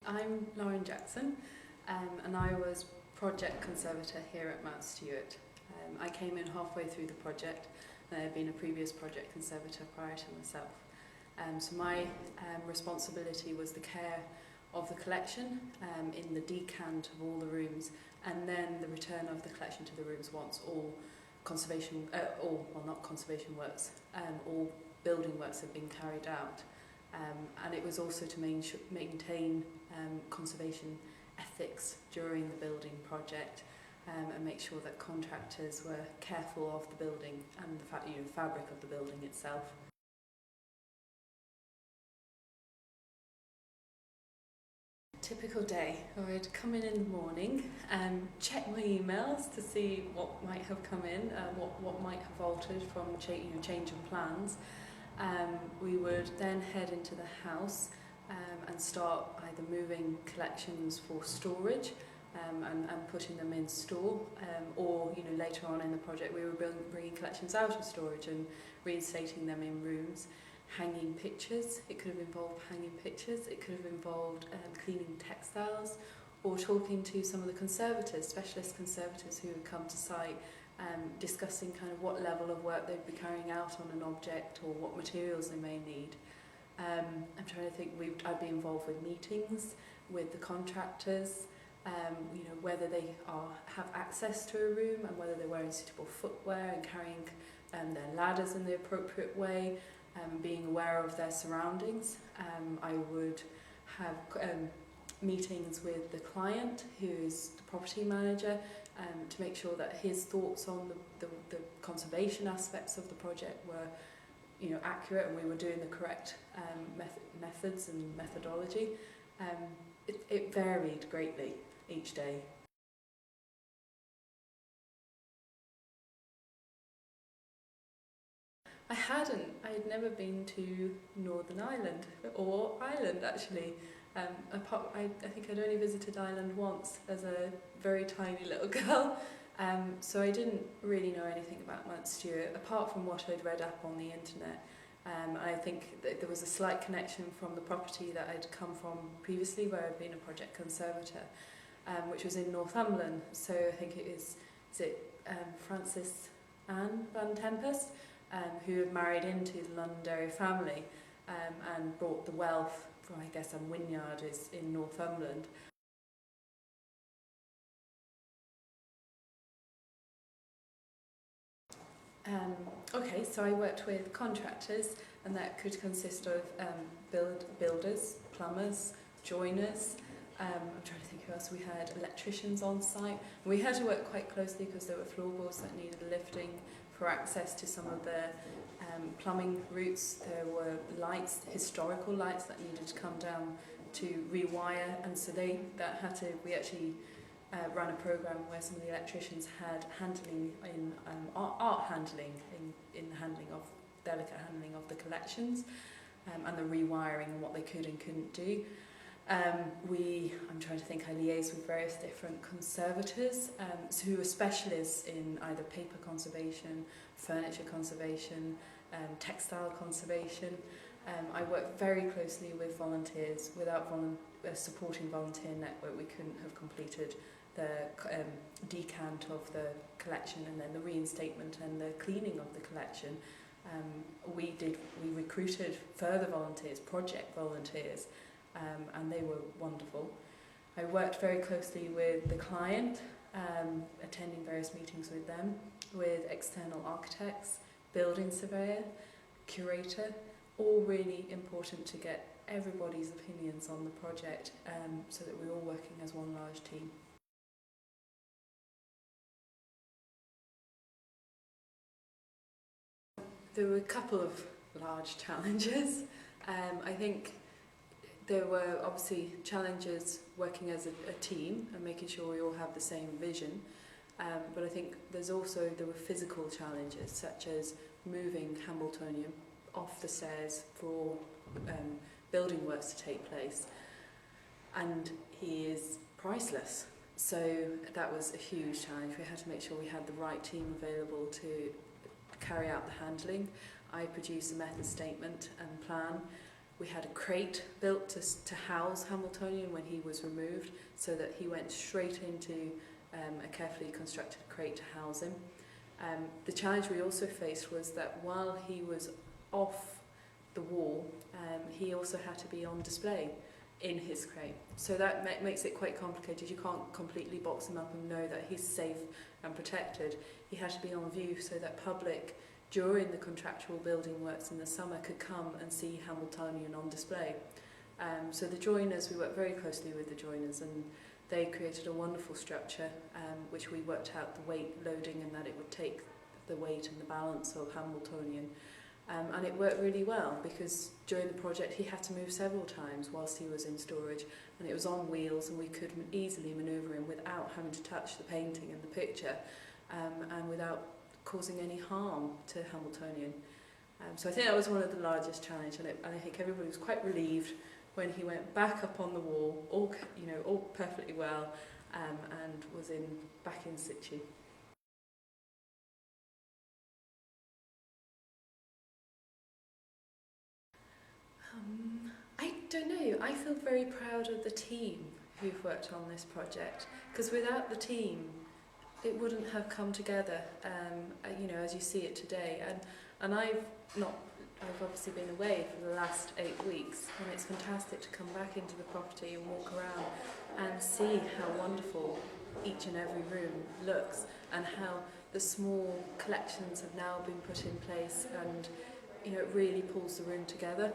I'm Lauren Jackson, and I was Project Conservator here at Mount Stewart. I came in halfway through the project, and I had been a previous Project Conservator prior to myself. So my responsibility was the care of the collection in the decant of all the rooms, and then the return of the collection to the rooms once all conservation, not conservation works, all building works have been carried out. And it was also to maintain conservation ethics during the building project and make sure that contractors were careful of the building and the fabric of the building itself. Typical day, I'd come in the morning and check my emails to see what might have come in, what might have altered from change of plans. We would then head into the house and start either moving collections for storage and putting them in store, or later on in the project we were bringing collections out of storage and reinstating them in rooms. Hanging pictures, it could have involved hanging pictures, it could have involved cleaning textiles, or talking to some of the conservators, specialist conservators who would come to site, discussing kind of what level of work they'd be carrying out on an object or what materials they may need. I'm trying to think, I'd be involved with meetings with the contractors, whether they have access to a room and whether they're wearing suitable footwear and carrying their ladders in the appropriate way, being aware of their surroundings. I would have meetings with the client, who is the property manager, to make sure that his thoughts on the conservation aspects of the project were accurate and we were doing the correct methods and methodology. It varied greatly each day. I had never been to Northern Ireland, or Ireland actually. I think I'd only visited Ireland once as a very tiny little girl, so I didn't really know anything about Mount Stewart, apart from what I'd read up on the internet. I think that there was a slight connection from the property that I'd come from previously, where I'd been a Project Conservator, which was in Northumberland. So I think is it Frances Anne Van Tempest, who had married into the Londonderry family and brought the wealth from, I guess, a vineyard is in Northumberland. So I worked with contractors, and that could consist of builders, plumbers, joiners. I'm trying to think who else we had. Electricians on site. We had to work quite closely because there were floorboards that needed lifting for access to some of the plumbing routes. There were lights, historical lights, that needed to come down to rewire, and so we actually ran a program where some of the electricians had handling in art handling in the handling of delicate handling of the collections, and the rewiring and what they could and couldn't do. I'm trying to think, I liaised with various different conservators who were specialists in either paper conservation, furniture conservation, textile conservation. I worked very closely with volunteers. Without a supporting volunteer network, we couldn't have completed the decant of the collection and then the reinstatement and the cleaning of the collection. We recruited further volunteers, project volunteers, and they were wonderful. I worked very closely with the client, attending various meetings with them, with external architects, building surveyor, curator, all really important to get everybody's opinions on the project, so that we're all working as one large team. There were a couple of large challenges. I think there were obviously challenges working as a team and making sure we all have the same vision. But I think there were physical challenges, such as moving Hambletonian off the stairs for building works to take place. And he is priceless. So that was a huge challenge. We had to make sure we had the right team available to carry out the handling. I produced a method statement and plan, We had a crate built to house Hamiltonian when he was removed, so that he went straight into a carefully constructed crate to house him. The challenge we also faced was that while he was off the wall, he also had to be on display in his crate. So that makes it quite complicated. You can't completely box him up and know that he's safe and protected. He had to be on view so that public, during the contractual building works in the summer, could come and see Hamiltonian on display. So the joiners, we worked very closely with the joiners, and they created a wonderful structure which we worked out the weight loading and that it would take the weight and the balance of Hamiltonian. And it worked really well, because during the project he had to move several times whilst he was in storage, and it was on wheels, and we could easily manoeuvre him without having to touch the painting and the picture, and without causing any harm to Hamiltonian. So I think that was one of the largest challenges, and I think everybody was quite relieved when he went back up on the wall, all perfectly well, and was back in situ. I don't know. I feel very proud of the team who've worked on this project, because without the team, it wouldn't have come together, as you see it today. And I've obviously been away for the last 8 weeks, and it's fantastic to come back into the property and walk around and see how wonderful each and every room looks, and how the small collections have now been put in place, and it really pulls the room together.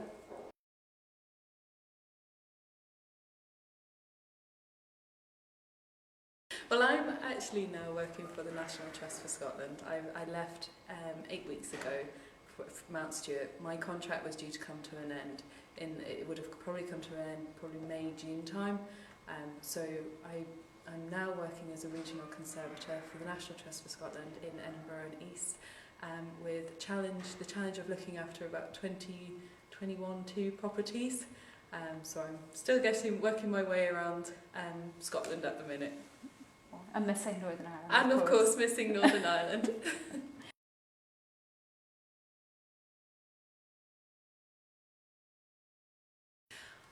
Well, I'm actually now working for the National Trust for Scotland. I left 8 weeks ago for Mount Stewart. My contract was due to come to an end. It would have probably come to an end probably May, June time. So I'm now working as a regional conservator for the National Trust for Scotland in Edinburgh and East, with the challenge of looking after about 21 properties. So I'm still working my way around Scotland at the minute. And missing Northern Ireland. And of course missing Northern Ireland.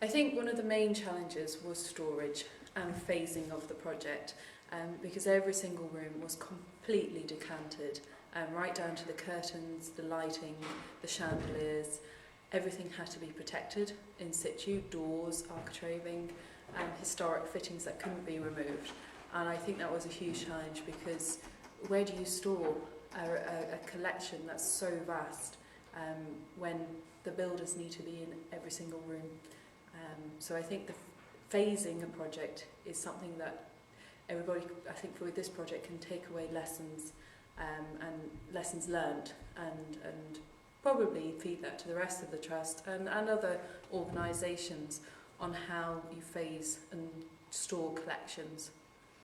I think one of the main challenges was storage and phasing of the project, because every single room was completely decanted, right down to the curtains, the lighting, the chandeliers. Everything had to be protected in situ, doors, architraving, historic fittings that couldn't be removed. And I think that was a huge challenge, because where do you store a collection that's so vast when the builders need to be in every single room? So I think the phasing a project is something that everybody, I think, with this project can take away lessons and lessons learned, and probably feed that to the rest of the trust and other organisations on how you phase and store collections.